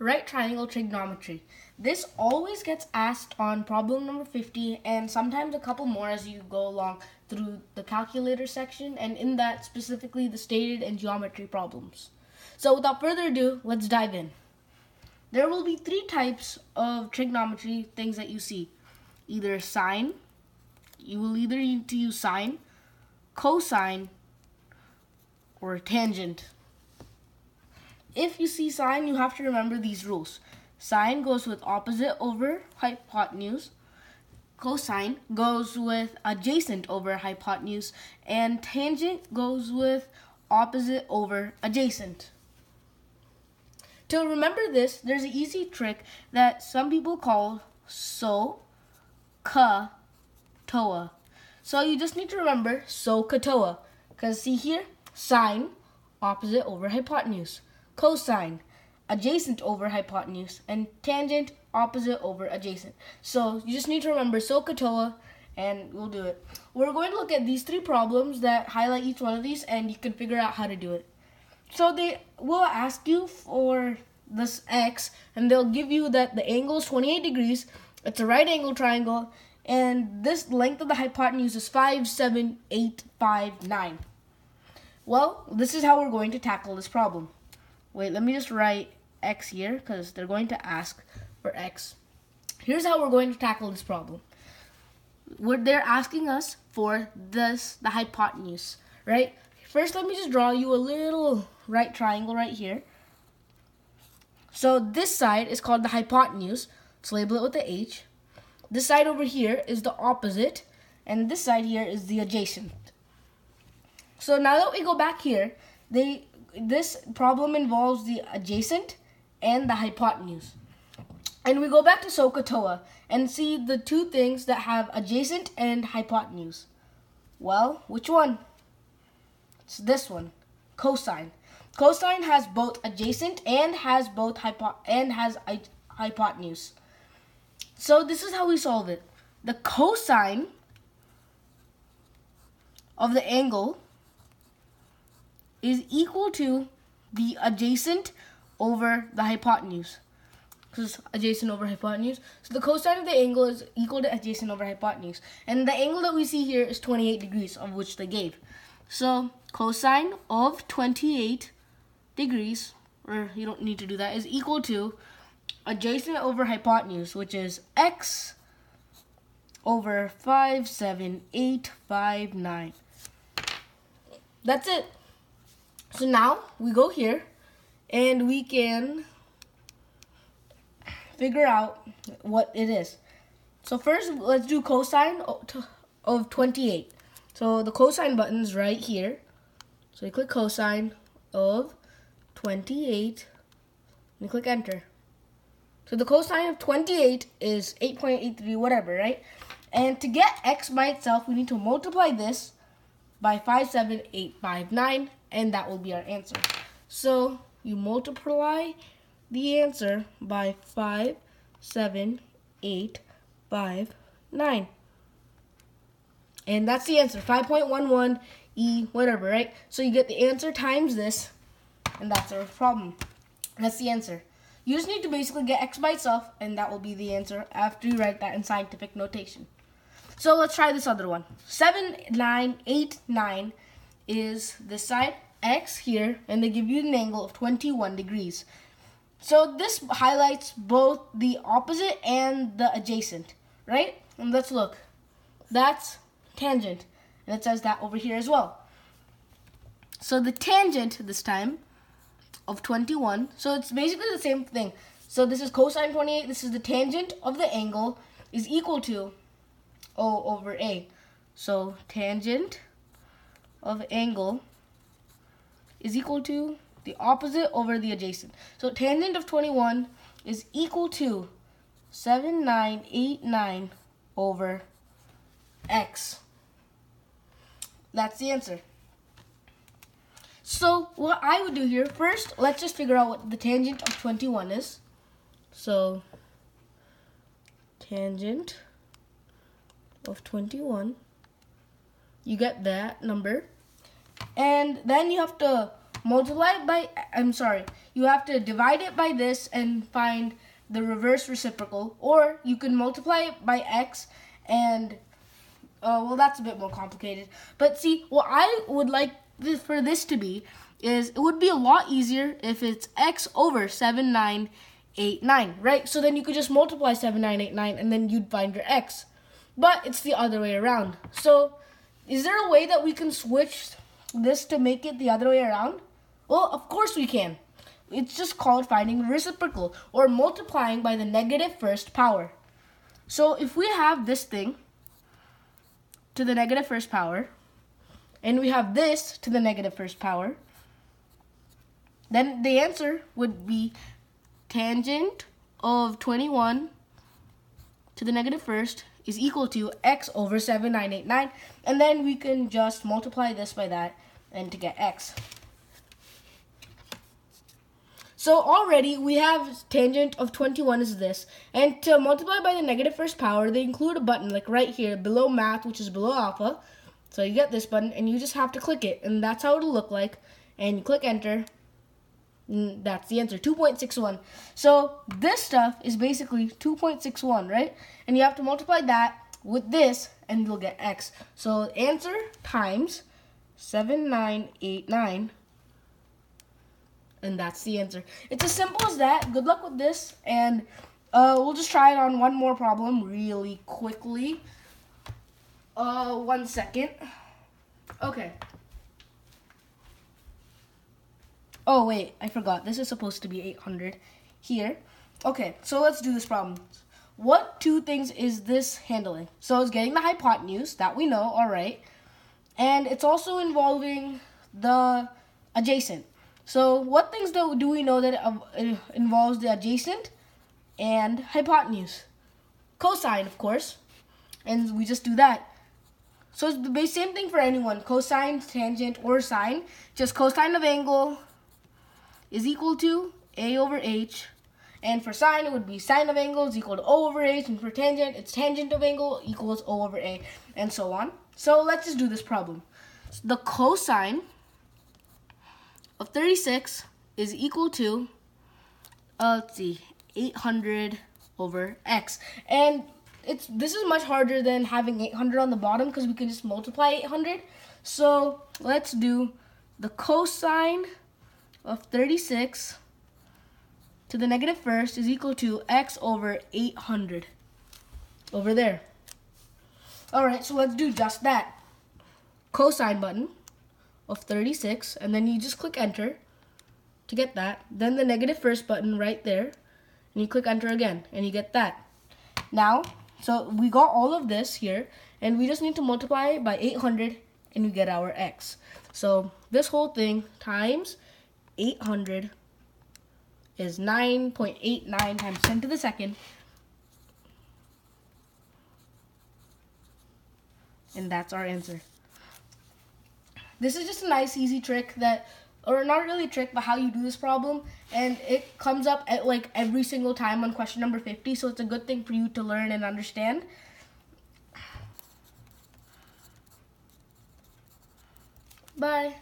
Right triangle trigonometry. This always gets asked on problem number 50 and sometimes a couple more as you go along through the calculator section, and in that specifically the stated and geometry problems. So without further ado, let's dive in. There will be three types of trigonometry things that you see. Either sine, you will either need to use sine, cosine, or tangent. If you see sine, you have to remember these rules. Sine goes with opposite over hypotenuse. Cosine goes with adjacent over hypotenuse. And tangent goes with opposite over adjacent. To remember this, there's an easy trick that some people call SOHCAHTOA. So you just need to remember SOHCAHTOA. Because see here, sine, opposite over hypotenuse. Cosine, adjacent over hypotenuse, and tangent, opposite over adjacent. So you just need to remember SOHCAHTOA, and we'll do it. We're going to look at these three problems that highlight each one of these, and you can figure out how to do it. So they will ask you for this x, and they'll give you that the angle is 28 degrees, it's a right angle triangle, and this length of the hypotenuse is 57859. Well, this is how we're going to tackle this problem. Wait, let me just write x here because they're going to ask for x. Here's how we're going to tackle this problem. They're asking us for the hypotenuse, right? First, let me just draw you a little right triangle right here. So this side is called the hypotenuse. Let's label it with the H. This side over here is the opposite, and this side here is the adjacent. So now that we go back here, this problem involves the adjacent and the hypotenuse. And we go back to SOHCAHTOA and see the two things that have adjacent and hypotenuse. Well, which one? It's this one, cosine. Cosine has both adjacent and has hypotenuse. So this is how we solve it. The cosine of the angle is equal to the adjacent over the hypotenuse. Because adjacent over hypotenuse. So the cosine of the angle is equal to adjacent over hypotenuse. And the angle that we see here is 28 degrees, of which they gave. So cosine of 28 degrees, or you don't need to do that, is equal to adjacent over hypotenuse, which is x over 57859. That's it. So now we go here and we can figure out what it is. So first, let's do cosine of 28. So the cosine button is right here. So you click cosine of 28 and you click enter. So the cosine of 28 is 8.83, whatever, right? And to get x by itself, we need to multiply this by 57859, and that will be our answer. So you multiply the answer by 57859. And that's the answer, 5.11 E whatever, right? So you get the answer times this, and that's our problem. That's the answer. You just need to basically get x by itself, and that will be the answer after you write that in scientific notation. So let's try this other one. 7989 is this side, x here, and they give you an angle of 21 degrees. So this highlights both the opposite and the adjacent, right? And let's look. That's tangent, and it says that over here as well. So the tangent this time of 21, so it's basically the same thing. So this is cosine 28, this is the tangent of the angle, is equal to O over A. So tangent of angle is equal to the opposite over the adjacent. So tangent of 21 is equal to 7989 over x. That's the answer. So what I would do here, first, let's just figure out what the tangent of 21 is. So tangent of 21, you get that number, and then you have to multiply it by, you have to divide it by this and find the reverse reciprocal, or you can multiply it by x and, well, that's a bit more complicated. But see, what I would like for this to be is, it would be a lot easier if it's x over 7989, right? So then you could just multiply 7989 and then you'd find your x. But it's the other way around. So is there a way that we can switch this to make it the other way around? Well, of course we can. It's just called finding reciprocal, or multiplying by the negative first power. So if we have this thing to the negative first power, and we have this to the negative first power, then the answer would be tangent of 21 to the negative first is equal to x over 7989, and then we can just multiply this by that and to get x. So already we have tangent of 21 is this, and to multiply by the negative first power, they include a button like right here below math, which is below alpha. So you get this button and you just have to click it, and that's how it'll look like, and you click enter. That's the answer, 2.61. So this stuff is basically 2.61, right? And you have to multiply that with this and you'll get x. So answer times 7989, and that's the answer. It's as simple as that. Good luck with this, and we'll just try it on one more problem really quickly. 1 second. Okay. Oh, wait, I forgot. This is supposed to be 800 here. Okay, so let's do this problem. What two things is this handling? So it's getting the hypotenuse, that we know, all right. And it's also involving the adjacent. So what things do we know that it involves the adjacent and hypotenuse? Cosine, of course. And we just do that. So it's the same thing for anyone. Cosine, tangent, or sine. Just cosine of angle is equal to a over h, and for sine it would be sine of angle is equal to o over h, and for tangent it's tangent of angle equals o over a, and so on. So let's just do this problem. So the cosine of 36 is equal to, let's see, 800 over x, and this is much harder than having 800 on the bottom because we can just multiply 800. So let's do the cosine of 36 to the negative first is equal to x over 800 over there. Alright, so let's do just that. Cosine button of 36, and then you just click enter to get that. Then the negative first button right there, and you click enter again, and you get that. Now, so we got all of this here, and we just need to multiply it by 800, and we get our x. So this whole thing times 800 is 9.89 times 10 to the second. And that's our answer. This is just a nice, easy trick that, or not really a trick, but how you do this problem. And it comes up at like every single time on question number 50. So it's a good thing for you to learn and understand. Bye.